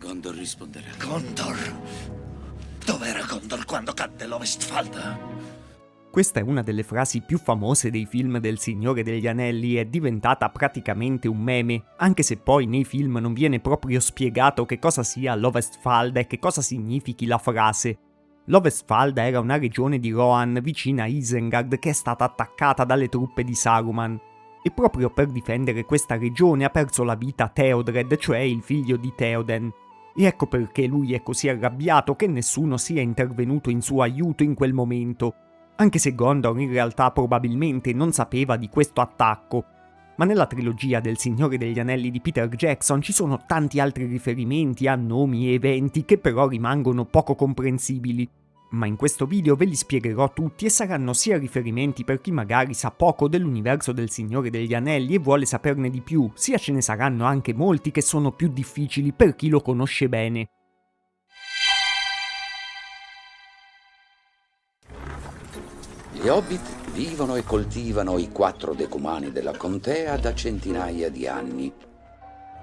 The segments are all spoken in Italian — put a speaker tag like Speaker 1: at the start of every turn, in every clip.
Speaker 1: Gondor risponderà.
Speaker 2: Gondor? Dov'era Gondor quando cadde l'Ovestfald?
Speaker 3: Questa è una delle frasi più famose dei film del Signore degli Anelli e è diventata praticamente un meme, anche se poi nei film non viene proprio spiegato che cosa sia l'Ovestfald e che cosa significhi la frase. L'Ovestfald era una regione di Rohan vicina a Isengard che è stata attaccata dalle truppe di Saruman. E proprio per difendere questa regione ha perso la vita Theodred, cioè il figlio di Théoden. E ecco perché lui è così arrabbiato che nessuno sia intervenuto in suo aiuto in quel momento. Anche se Gondor in realtà probabilmente non sapeva di questo attacco. Ma nella trilogia del Signore degli Anelli di Peter Jackson ci sono tanti altri riferimenti a nomi e eventi che però rimangono poco comprensibili. Ma in questo video ve li spiegherò tutti e saranno sia riferimenti per chi magari sa poco dell'universo del Signore degli Anelli e vuole saperne di più, sia ce ne saranno anche molti che sono più difficili per chi lo conosce bene.
Speaker 4: Gli Hobbit vivono e coltivano i 4 decumani della contea da centinaia di anni.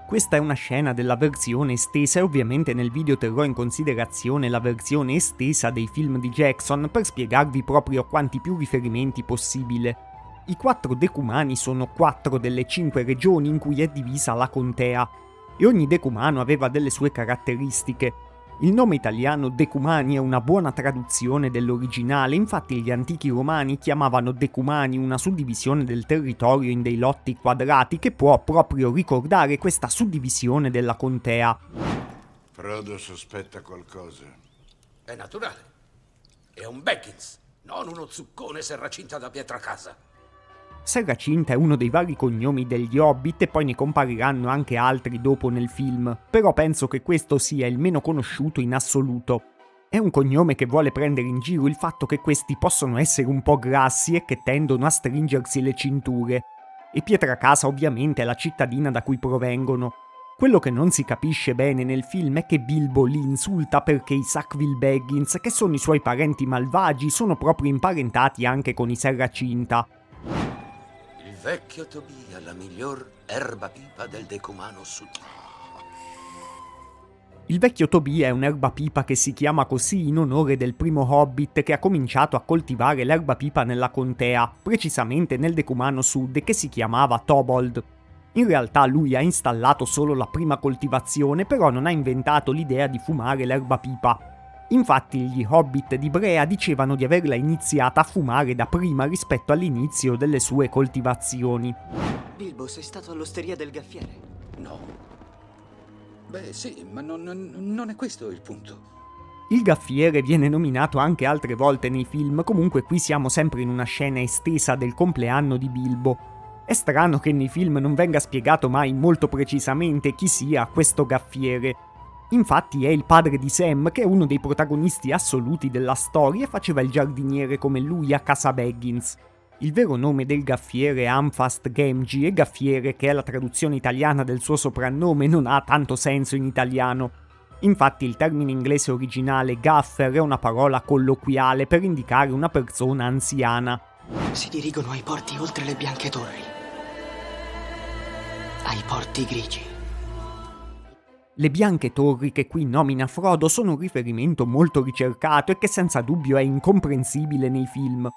Speaker 3: Questa è una scena della versione estesa e ovviamente nel video terrò in considerazione la versione estesa dei film di Jackson per spiegarvi proprio quanti più riferimenti possibile. I 4 decumani sono 4 delle 5 regioni in cui è divisa la contea, e ogni decumano aveva delle sue caratteristiche. Il nome italiano Decumani è una buona traduzione dell'originale, infatti gli antichi romani chiamavano Decumani una suddivisione del territorio in dei lotti quadrati che può proprio ricordare questa suddivisione della contea.
Speaker 5: Frodo sospetta qualcosa.
Speaker 1: È naturale. È un Baggins, non uno zuccone serracinta da Pietracasa.
Speaker 3: Serracinta è uno dei vari cognomi degli Hobbit e poi ne compariranno anche altri dopo nel film, però penso che questo sia il meno conosciuto in assoluto. È un cognome che vuole prendere in giro il fatto che questi possono essere un po' grassi e che tendono a stringersi le cinture. E Pietracasa ovviamente è la cittadina da cui provengono. Quello che non si capisce bene nel film è che Bilbo li insulta perché i Sackville Baggins, che sono i suoi parenti malvagi, sono proprio imparentati anche con i Serracinta.
Speaker 1: Il vecchio Tobia, la miglior erba pipa del decumano sud.
Speaker 3: Il vecchio Tobia è un'erba pipa che si chiama così in onore del primo Hobbit che ha cominciato a coltivare l'erba pipa nella contea, precisamente nel decumano sud, che si chiamava Tobold. In realtà lui ha installato solo la prima coltivazione, però non ha inventato l'idea di fumare l'erba pipa. Infatti gli Hobbit di Brea dicevano di averla iniziata a fumare da prima rispetto all'inizio delle sue coltivazioni.
Speaker 6: Bilbo, sei stato all'osteria del Gaffiere?
Speaker 4: No. Beh, sì, ma non è questo il punto.
Speaker 3: Il Gaffiere viene nominato anche altre volte nei film, comunque qui siamo sempre in una scena estesa del compleanno di Bilbo. È strano che nei film non venga spiegato mai molto precisamente chi sia questo Gaffiere. Infatti è il padre di Sam, che è uno dei protagonisti assoluti della storia e faceva il giardiniere come lui a casa Baggins. Il vero nome del Gaffiere è Amphast Gamgee e Gaffiere, che è la traduzione italiana del suo soprannome, non ha tanto senso in italiano. Infatti il termine inglese originale Gaffer è una parola colloquiale per indicare una persona anziana.
Speaker 6: Si dirigono ai porti oltre le bianche torri. Ai porti grigi.
Speaker 3: Le bianche torri che qui nomina Frodo sono un riferimento molto ricercato e che senza dubbio è incomprensibile nei film.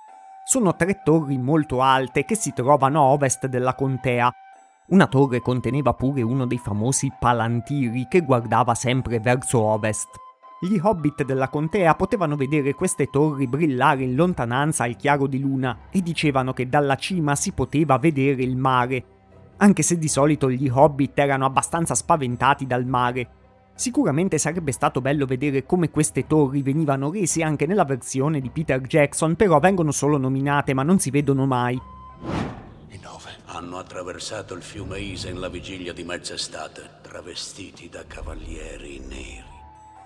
Speaker 3: Sono 3 torri molto alte che si trovano a ovest della contea. Una torre conteneva pure uno dei famosi palantiri che guardava sempre verso ovest. Gli hobbit della contea potevano vedere queste torri brillare in lontananza al chiaro di luna e dicevano che dalla cima si poteva vedere il mare. Anche se di solito gli hobbit erano abbastanza spaventati dal mare. Sicuramente sarebbe stato bello vedere come queste torri venivano rese anche nella versione di Peter Jackson, però vengono solo nominate ma non si vedono mai.
Speaker 1: I 9 hanno attraversato il fiume Isen la vigilia di mezz'estate, travestiti da cavalieri neri.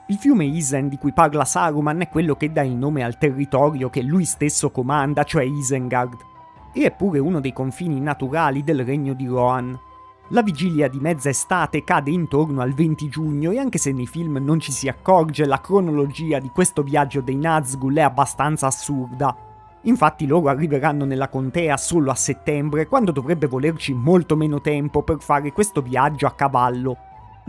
Speaker 3: Il fiume Isen di cui parla Saruman è quello che dà il nome al territorio che lui stesso comanda, cioè Isengard. E è pure uno dei confini naturali del regno di Rohan. La vigilia di mezza estate cade intorno al 20 giugno e anche se nei film non ci si accorge, la cronologia di questo viaggio dei Nazgûl è abbastanza assurda. Infatti loro arriveranno nella contea solo a settembre, quando dovrebbe volerci molto meno tempo per fare questo viaggio a cavallo.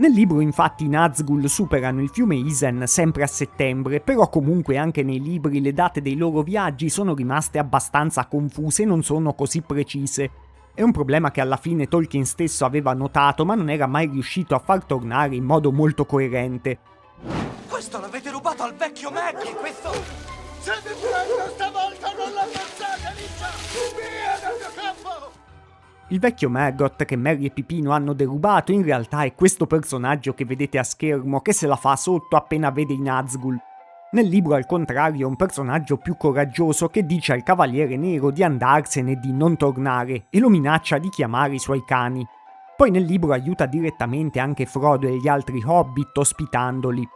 Speaker 3: Nel libro infatti i Nazgûl superano il fiume Isen sempre a settembre, però comunque anche nei libri le date dei loro viaggi sono rimaste abbastanza confuse e non sono così precise. È un problema che alla fine Tolkien stesso aveva notato, ma non era mai riuscito a far tornare in modo molto coerente.
Speaker 7: Questo l'avete rubato al vecchio Maggie, questo...
Speaker 2: Se vi prendo stavolta non l'ammazzate, Niccia! Via dal mio campo!
Speaker 3: Il vecchio Maggot che Merry e Pipino hanno derubato in realtà è questo personaggio che vedete a schermo, che se la fa sotto appena vede i Nazgûl. Nel libro al contrario è un personaggio più coraggioso che dice al Cavaliere Nero di andarsene e di non tornare e lo minaccia di chiamare i suoi cani. Poi nel libro aiuta direttamente anche Frodo e gli altri Hobbit ospitandoli.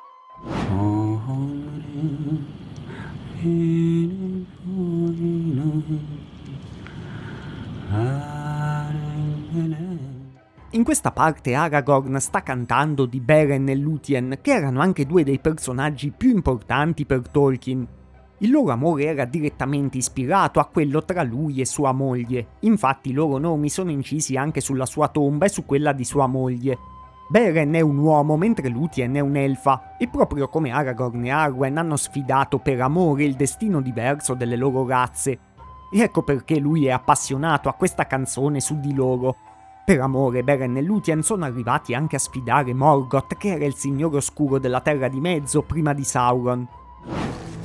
Speaker 3: In questa parte Aragorn sta cantando di Beren e Lúthien, che erano anche due dei personaggi più importanti per Tolkien. Il loro amore era direttamente ispirato a quello tra lui e sua moglie, infatti i loro nomi sono incisi anche sulla sua tomba e su quella di sua moglie. Beren è un uomo mentre Lúthien è un'elfa, e proprio come Aragorn e Arwen hanno sfidato per amore il destino diverso delle loro razze. E ecco perché lui è appassionato a questa canzone su di loro. Per amore, Beren e Lúthien sono arrivati anche a sfidare Morgoth, che era il signore oscuro della Terra di Mezzo prima di Sauron.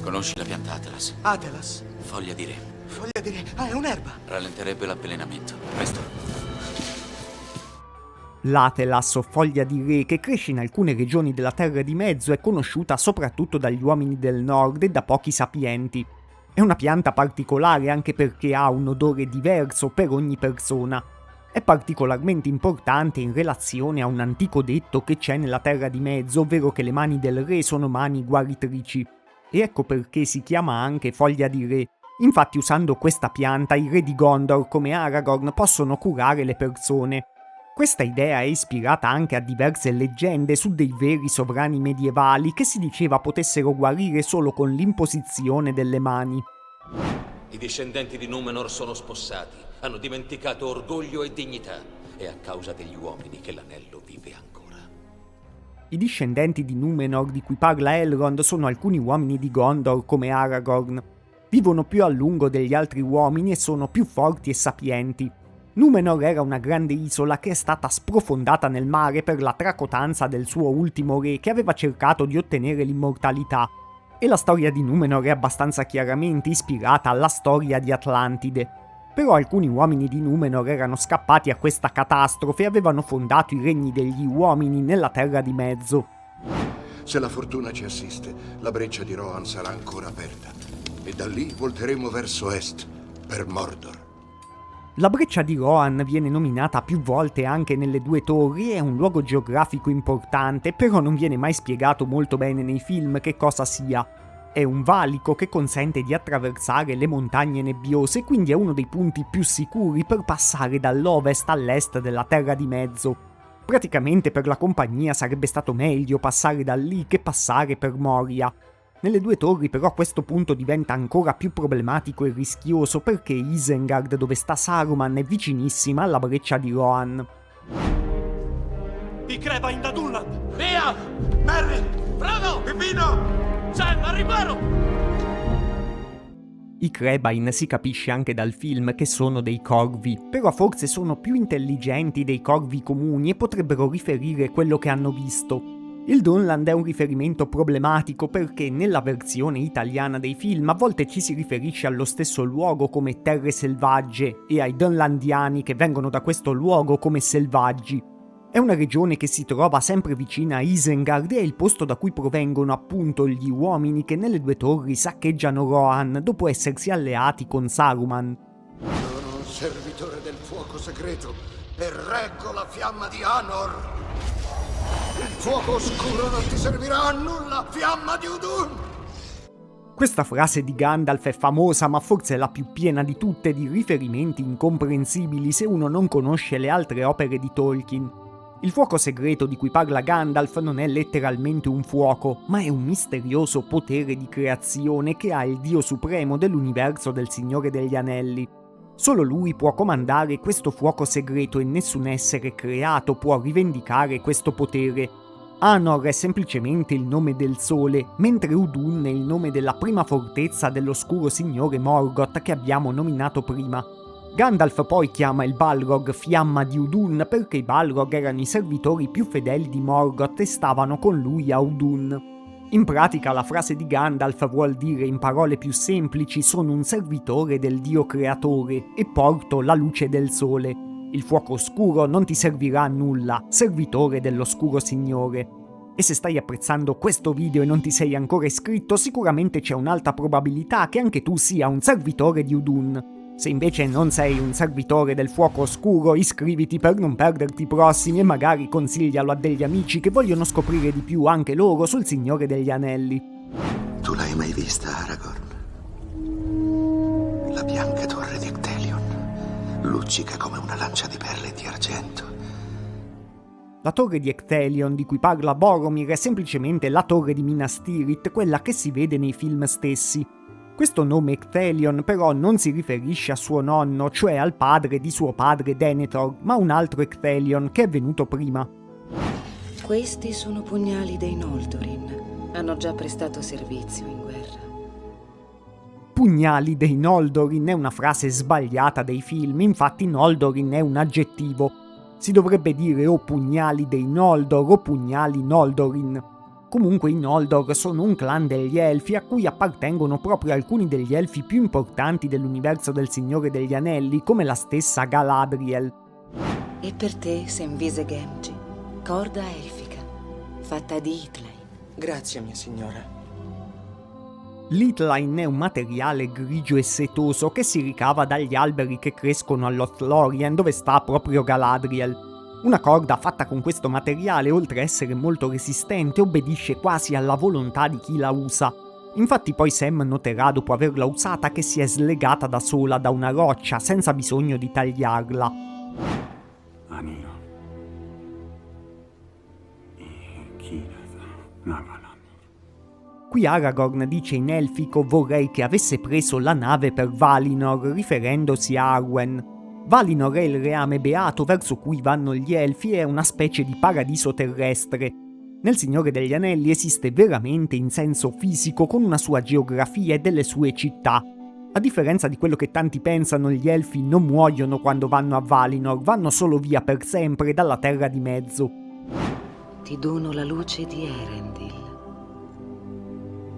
Speaker 4: Conosci la pianta Atelas?
Speaker 7: Atelas.
Speaker 4: Foglia di re.
Speaker 7: Foglia di re. Ah, è un'erba.
Speaker 4: Rallenterebbe l'avvelenamento. Presto.
Speaker 3: L'Atelas o foglia di re, che cresce in alcune regioni della Terra di Mezzo, è conosciuta soprattutto dagli uomini del nord e da pochi sapienti. È una pianta particolare anche perché ha un odore diverso per ogni persona. È particolarmente importante in relazione a un antico detto che c'è nella Terra di Mezzo, ovvero che le mani del re sono mani guaritrici. E ecco perché si chiama anche foglia di re. Infatti usando questa pianta i re di Gondor come Aragorn possono curare le persone. Questa idea è ispirata anche a diverse leggende su dei veri sovrani medievali che si diceva potessero guarire solo con l'imposizione delle mani.
Speaker 8: I discendenti di Númenor sono spossati, hanno dimenticato orgoglio e dignità. È a causa degli uomini che l'anello vive ancora.
Speaker 3: I discendenti di Númenor di cui parla Elrond sono alcuni uomini di Gondor come Aragorn. Vivono più a lungo degli altri uomini e sono più forti e sapienti. Númenor era una grande isola che è stata sprofondata nel mare per la tracotanza del suo ultimo re che aveva cercato di ottenere l'immortalità. E la storia di Númenor è abbastanza chiaramente ispirata alla storia di Atlantide. Però alcuni uomini di Númenor erano scappati a questa catastrofe e avevano fondato i regni degli uomini nella Terra di Mezzo.
Speaker 5: Se la fortuna ci assiste, la breccia di Rohan sarà ancora aperta. E da lì volteremo verso est, per Mordor.
Speaker 3: La breccia di Rohan viene nominata più volte anche nelle Due Torri e è un luogo geografico importante, però non viene mai spiegato molto bene nei film che cosa sia. È un valico che consente di attraversare le montagne nebbiose, quindi è uno dei punti più sicuri per passare dall'ovest all'est della Terra di Mezzo. Praticamente per la compagnia sarebbe stato meglio passare da lì che passare per Moria. Nelle Due Torri però questo punto diventa ancora più problematico e rischioso perché Isengard, dove sta Saruman, è vicinissima alla breccia di Rohan.
Speaker 7: I Crebain da Dunland! Via! Merry! Frodo! Pipino! Sam, al riparo!
Speaker 3: I Crebain si capisce anche dal film che sono dei corvi, però forse sono più intelligenti dei corvi comuni e potrebbero riferire quello che hanno visto. Il Dunland è un riferimento problematico perché nella versione italiana dei film a volte ci si riferisce allo stesso luogo come terre selvagge e ai Dunlandiani che vengono da questo luogo come selvaggi. È una regione che si trova sempre vicina a Isengard e è il posto da cui provengono appunto gli uomini che nelle Due Torri saccheggiano Rohan dopo essersi alleati con Saruman.
Speaker 5: Sono un servitore del fuoco segreto e reggo la fiamma di Anor. Il fuoco oscuro non ti servirà a nulla, fiamma di Udun!
Speaker 3: Questa frase di Gandalf è famosa, ma forse è la più piena di tutte di riferimenti incomprensibili se uno non conosce le altre opere di Tolkien. Il fuoco segreto di cui parla Gandalf non è letteralmente un fuoco, ma è un misterioso potere di creazione che ha il dio supremo dell'universo del Signore degli Anelli. Solo lui può comandare questo fuoco segreto e nessun essere creato può rivendicare questo potere. Anor è semplicemente il nome del sole, mentre Udun è il nome della prima fortezza dell'oscuro signore Morgoth che abbiamo nominato prima. Gandalf poi chiama il Balrog Fiamma di Udun perché i Balrog erano i servitori più fedeli di Morgoth e stavano con lui a Udun. In pratica la frase di Gandalf vuol dire in parole più semplici: sono un servitore del Dio creatore e porto la luce del sole. Il fuoco oscuro non ti servirà a nulla, servitore dell'oscuro signore. E se stai apprezzando questo video e non ti sei ancora iscritto, sicuramente c'è un'alta probabilità che anche tu sia un servitore di Udun. Se invece non sei un servitore del fuoco oscuro, iscriviti per non perderti i prossimi e magari consiglialo a degli amici che vogliono scoprire di più anche loro sul Signore degli Anelli.
Speaker 9: Tu l'hai mai vista, Aragorn? La bianca torre di Ectelion luccica come una lancia di perle e di argento.
Speaker 3: La torre di Ectelion di cui parla Boromir è semplicemente la torre di Minas Tirith, quella che si vede nei film stessi. Questo nome Ectelion però non si riferisce a suo nonno, cioè al padre di suo padre Denethor, ma a un altro Ectelion che è venuto prima.
Speaker 10: Questi sono pugnali dei Noldorin. Hanno già prestato servizio in guerra.
Speaker 3: Pugnali dei Noldorin è una frase sbagliata dei film, infatti Noldorin è un aggettivo. Si dovrebbe dire o pugnali dei Noldor o pugnali Noldorin. Comunque i Noldor sono un clan degli Elfi a cui appartengono proprio alcuni degli Elfi più importanti dell'universo del Signore degli Anelli, come la stessa Galadriel.
Speaker 10: E per te, Senvise Gamgee, corda elfica, fatta di Ithlain.
Speaker 6: Grazie, mia signora.
Speaker 3: L'Ithlain è un materiale grigio e setoso che si ricava dagli alberi che crescono a Lothlorien, dove sta proprio Galadriel. Una corda fatta con questo materiale, oltre a essere molto resistente, obbedisce quasi alla volontà di chi la usa. Infatti poi Sam noterà dopo averla usata che si è slegata da sola da una roccia, senza bisogno di tagliarla.
Speaker 1: Anio.
Speaker 3: Qui Aragorn dice in elfico: vorrei che avesse preso la nave per Valinor, riferendosi a Arwen. Valinor è il reame beato verso cui vanno gli Elfi e è una specie di paradiso terrestre. Nel Signore degli Anelli esiste veramente in senso fisico, con una sua geografia e delle sue città. A differenza di quello che tanti pensano, gli Elfi non muoiono quando vanno a Valinor, vanno solo via per sempre dalla Terra di Mezzo.
Speaker 10: Ti dono la luce di Elendil,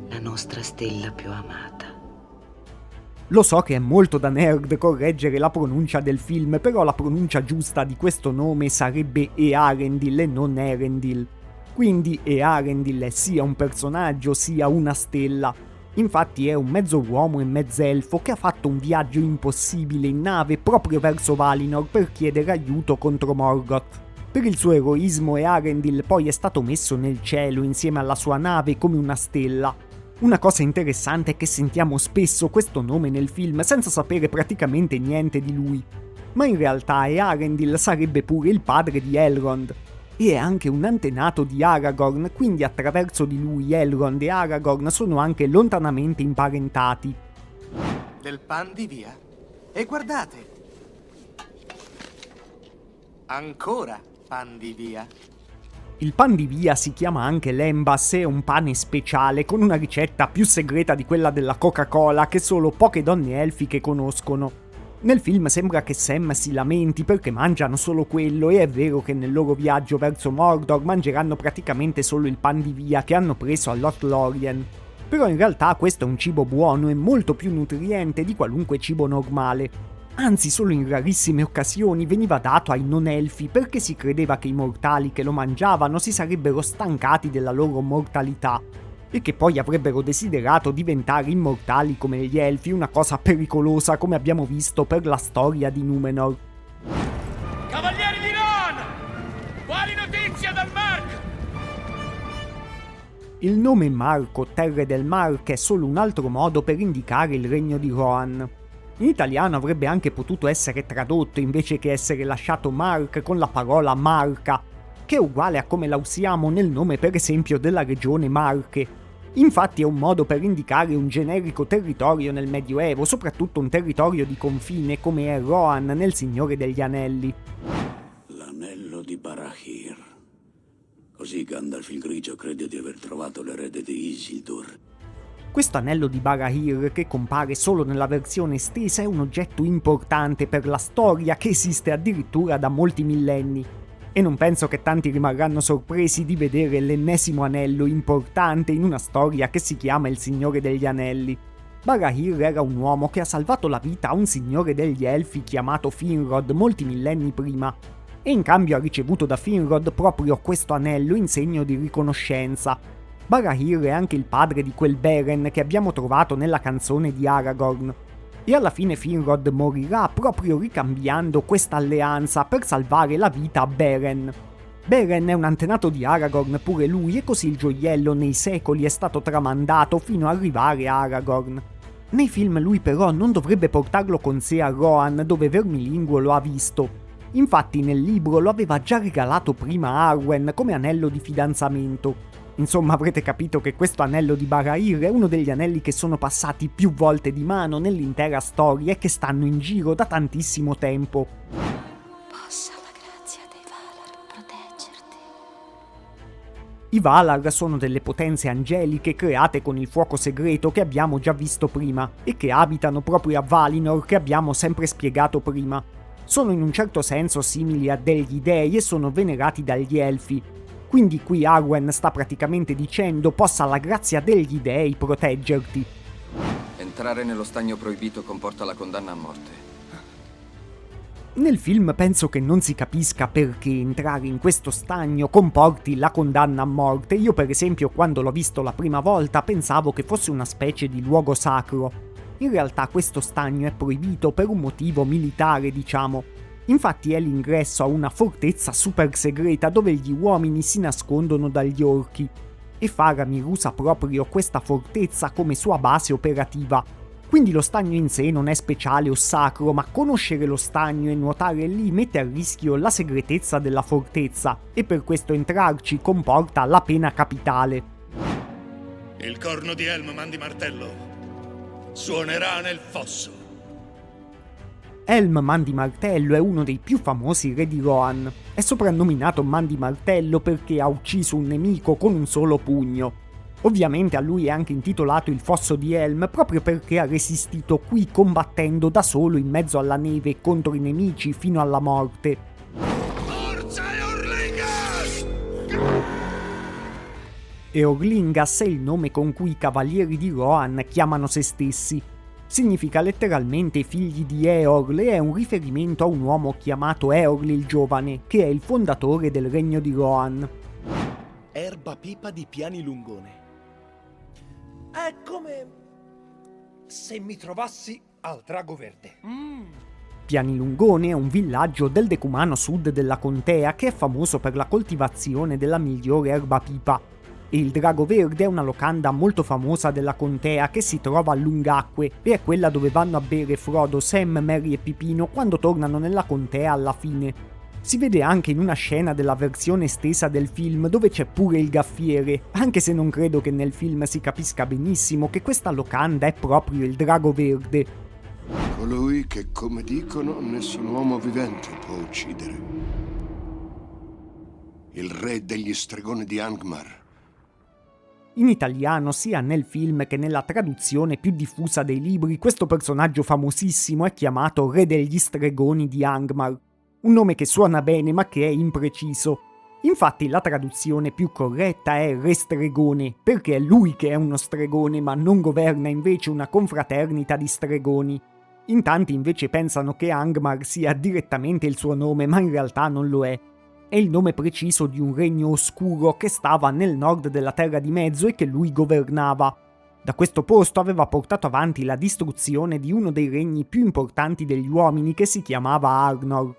Speaker 10: la nostra stella più amata.
Speaker 3: Lo so che è molto da nerd correggere la pronuncia del film, però la pronuncia giusta di questo nome sarebbe Earendil e non Erendil. Quindi Earendil è sia un personaggio sia una stella. Infatti è un mezzo uomo e mezzelfo che ha fatto un viaggio impossibile in nave proprio verso Valinor per chiedere aiuto contro Morgoth. Per il suo eroismo Earendil poi è stato messo nel cielo insieme alla sua nave come una stella. Una cosa interessante è che sentiamo spesso questo nome nel film senza sapere praticamente niente di lui. Ma in realtà Earendil sarebbe pure il padre di Elrond. E è anche un antenato di Aragorn, quindi attraverso di lui Elrond e Aragorn sono anche lontanamente imparentati.
Speaker 11: Del pan di via. E guardate! Ancora pan di via.
Speaker 3: Il pan di via si chiama anche lembas, è un pane speciale con una ricetta più segreta di quella della Coca-Cola che solo poche donne elfiche conoscono. Nel film sembra che Sam si lamenti perché mangiano solo quello, e è vero che nel loro viaggio verso Mordor mangeranno praticamente solo il pan di via che hanno preso a Lothlorien. Però in realtà questo è un cibo buono e molto più nutriente di qualunque cibo normale. Anzi, solo in rarissime occasioni veniva dato ai non elfi perché si credeva che i mortali che lo mangiavano si sarebbero stancati della loro mortalità e che poi avrebbero desiderato diventare immortali come gli elfi, una cosa pericolosa come abbiamo visto per la storia di Númenor.
Speaker 2: Cavalieri di Rohan! Quali notizie dal Mark?
Speaker 3: Il nome Marco, Terre del Mark, è solo un altro modo per indicare il regno di Rohan. In italiano avrebbe anche potuto essere tradotto, invece che essere lasciato Mark, con la parola Marca, che è uguale a come la usiamo nel nome per esempio della regione Marche. Infatti è un modo per indicare un generico territorio nel Medioevo, soprattutto un territorio di confine come è Rohan nel Signore degli Anelli.
Speaker 1: L'anello di Barahir. Così Gandalf il Grigio crede di aver trovato l'erede di Isildur.
Speaker 3: Questo anello di Barahir, che compare solo nella versione estesa, è un oggetto importante per la storia che esiste addirittura da molti millenni. E non penso che tanti rimarranno sorpresi di vedere l'ennesimo anello importante in una storia che si chiama Il Signore degli Anelli. Barahir era un uomo che ha salvato la vita a un signore degli Elfi chiamato Finrod molti millenni prima, e in cambio ha ricevuto da Finrod proprio questo anello in segno di riconoscenza. Barahir è anche il padre di quel Beren che abbiamo trovato nella canzone di Aragorn. E alla fine Finrod morirà proprio ricambiando questa alleanza per salvare la vita a Beren. Beren è un antenato di Aragorn pure lui, e così il gioiello nei secoli è stato tramandato fino ad arrivare a Aragorn. Nei film lui però non dovrebbe portarlo con sé a Rohan, dove Vermilinguo lo ha visto. Infatti nel libro lo aveva già regalato prima a Arwen come anello di fidanzamento. Insomma, avrete capito che questo anello di Barahir è uno degli anelli che sono passati più volte di mano nell'intera storia e che stanno in giro da tantissimo tempo.
Speaker 12: Possa la grazia dei Valar proteggerti.
Speaker 3: I Valar sono delle potenze angeliche create con il fuoco segreto che abbiamo già visto prima e che abitano proprio a Valinor, che abbiamo sempre spiegato prima. Sono in un certo senso simili a degli dei e sono venerati dagli Elfi. Quindi qui Arwen sta praticamente dicendo: possa la grazia degli dei proteggerti.
Speaker 13: Entrare nello stagno proibito comporta la condanna a morte.
Speaker 3: Nel film penso che non si capisca perché entrare in questo stagno comporti la condanna a morte. Io per esempio quando l'ho visto la prima volta pensavo che fosse una specie di luogo sacro. In realtà questo stagno è proibito per un motivo militare, diciamo. Infatti è l'ingresso a una fortezza super segreta dove gli uomini si nascondono dagli orchi. E Faramir usa proprio questa fortezza come sua base operativa. Quindi lo stagno in sé non è speciale o sacro, ma conoscere lo stagno e nuotare lì mette a rischio la segretezza della fortezza, e per questo entrarci comporta la pena capitale.
Speaker 14: Il corno di Helm Mandimartello suonerà nel fosso.
Speaker 3: Helm Mandimartello è uno dei più famosi re di Rohan. È soprannominato Mandimartello perché ha ucciso un nemico con un solo pugno. Ovviamente a lui è anche intitolato il fosso di Helm proprio perché ha resistito qui combattendo da solo in mezzo alla neve contro i nemici fino alla morte.
Speaker 14: Forza Eorlingas!
Speaker 3: Eorlingas è il nome con cui i cavalieri di Rohan chiamano se stessi. Significa letteralmente figli di Eorl e è un riferimento a un uomo chiamato Eorl il Giovane, che è il fondatore del regno di Rohan.
Speaker 15: Erba pipa di Piani Lungone. È come se mi trovassi al Drago Verde.
Speaker 3: Piani Lungone è un villaggio del decumano sud della contea che è famoso per la coltivazione della migliore erba pipa. E il Drago Verde è una locanda molto famosa della contea che si trova a Lungacque e è quella dove vanno a bere Frodo, Sam, Merry e Pipino quando tornano nella contea alla fine. Si vede anche in una scena della versione estesa del film dove c'è pure il gaffiere, anche se non credo che nel film si capisca benissimo che questa locanda è proprio il Drago Verde.
Speaker 5: Colui che, come dicono, nessun uomo vivente può uccidere. Il re degli stregoni di Angmar.
Speaker 3: In italiano, sia nel film che nella traduzione più diffusa dei libri, questo personaggio famosissimo è chiamato Re degli Stregoni di Angmar, un nome che suona bene ma che è impreciso. Infatti la traduzione più corretta è Re Stregone, perché è lui che è uno stregone ma non governa invece una confraternita di stregoni. In tanti invece pensano che Angmar sia direttamente il suo nome, ma in realtà non lo è. È il nome preciso di un regno oscuro che stava nel nord della Terra di Mezzo e che lui governava. Da questo posto aveva portato avanti la distruzione di uno dei regni più importanti degli uomini che si chiamava Arnor.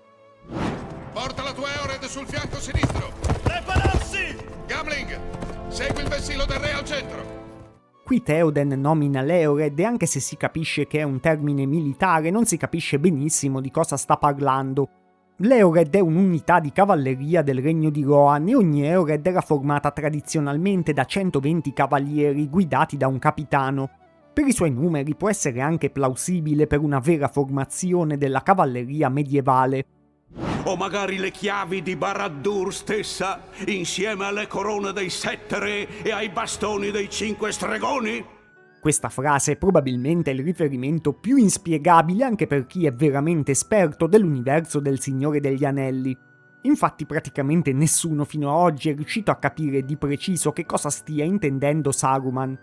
Speaker 14: Porta la tua Eored sul fianco sinistro! Prepararsi! Gamling, segui il vessillo del re al centro!
Speaker 3: Qui Theoden nomina l'Eored e anche se si capisce che è un termine militare, non si capisce benissimo di cosa sta parlando. L'Eored è un'unità di cavalleria del regno di Rohan e ogni Eored era formata tradizionalmente da 120 cavalieri guidati da un capitano. Per i suoi numeri può essere anche plausibile per una vera formazione della cavalleria medievale.
Speaker 1: O magari le chiavi di Barad-dûr stessa, insieme alle corone dei 7 re e ai bastoni dei 5 stregoni?
Speaker 3: Questa frase è probabilmente il riferimento più inspiegabile anche per chi è veramente esperto dell'universo del Signore degli Anelli. Infatti praticamente nessuno fino ad oggi è riuscito a capire di preciso che cosa stia intendendo Saruman.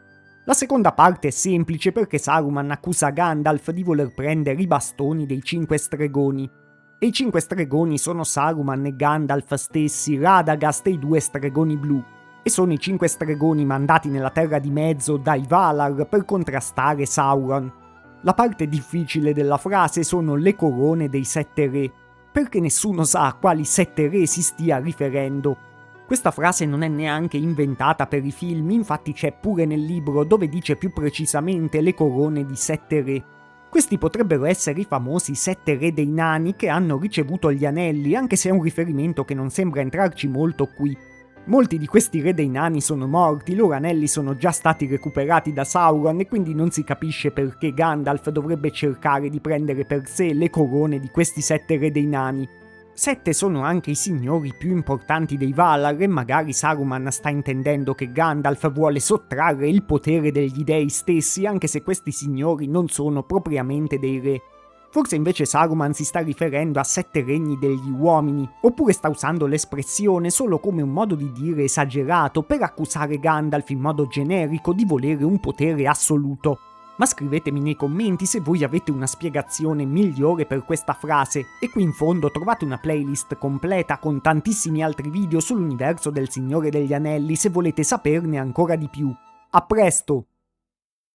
Speaker 3: La seconda parte è semplice perché Saruman accusa Gandalf di voler prendere i bastoni dei 5 stregoni. E i 5 stregoni sono Saruman e Gandalf stessi, Radagast e i 2 stregoni blu. E sono i 5 stregoni mandati nella Terra di Mezzo dai Valar per contrastare Sauron. La parte difficile della frase sono le corone dei 7 re, perché nessuno sa a quali 7 re si stia riferendo. Questa frase non è neanche inventata per i film, infatti c'è pure nel libro dove dice più precisamente le corone di 7 re. Questi potrebbero essere i famosi 7 re dei nani che hanno ricevuto gli anelli, anche se è un riferimento che non sembra entrarci molto qui. Molti di questi re dei nani sono morti, i loro anelli sono già stati recuperati da Sauron e quindi non si capisce perché Gandalf dovrebbe cercare di prendere per sé le corone di questi 7 re dei nani. 7 sono anche i signori più importanti dei Valar e magari Saruman sta intendendo che Gandalf vuole sottrarre il potere degli dei stessi anche se questi signori non sono propriamente dei re. Forse invece Saruman si sta riferendo a 7 regni degli uomini, oppure sta usando l'espressione solo come un modo di dire esagerato per accusare Gandalf in modo generico di volere un potere assoluto. Ma scrivetemi nei commenti se voi avete una spiegazione migliore per questa frase, e qui in fondo trovate una playlist completa con tantissimi altri video sull'universo del Signore degli Anelli se volete saperne ancora di più. A presto!